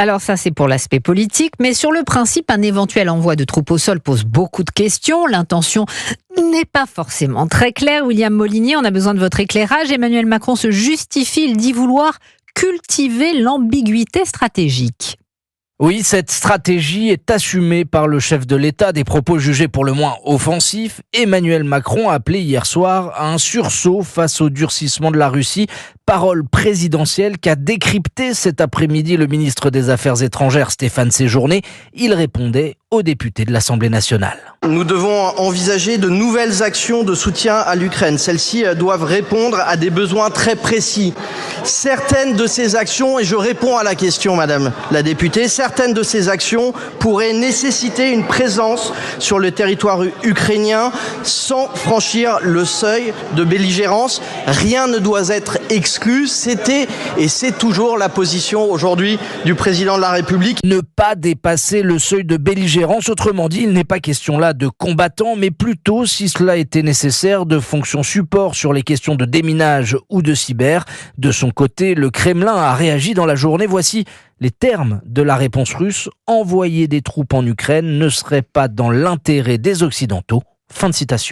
Alors ça, c'est pour l'aspect politique, mais sur le principe, un éventuel envoi de troupes au sol pose beaucoup de questions. L'intention n'est pas forcément très claire. William Molinier, on a besoin de votre éclairage. Emmanuel Macron se justifie, il dit vouloir cultiver l'ambiguïté stratégique. Oui, cette stratégie est assumée par le chef de l'État, des propos jugés pour le moins offensifs. Emmanuel Macron a appelé hier soir à un sursaut face au durcissement de la Russie. Parole présidentielle qu'a décrypté cet après-midi le ministre des Affaires étrangères Stéphane Séjourné. Il répondait aux députés de l'Assemblée nationale. Nous devons envisager de nouvelles actions de soutien à l'Ukraine. Celles-ci doivent répondre à des besoins très précis. Certaines de ces actions, et je réponds à la question, madame la députée, certaines de ces actions pourraient nécessiter une présence sur le territoire ukrainien sans franchir le seuil de belligérance. Rien ne doit être exclu. C'était et c'est toujours la position aujourd'hui du président de la République. Ne pas dépasser le seuil de belligérance, autrement dit, il n'est pas question là de combattants, mais plutôt, si cela était nécessaire, de fonctions support sur les questions de déminage ou de cyber. De son côté, le Kremlin a réagi dans la journée. Voici les termes de la réponse russe. Envoyer des troupes en Ukraine ne serait pas dans l'intérêt des Occidentaux. Fin de citation.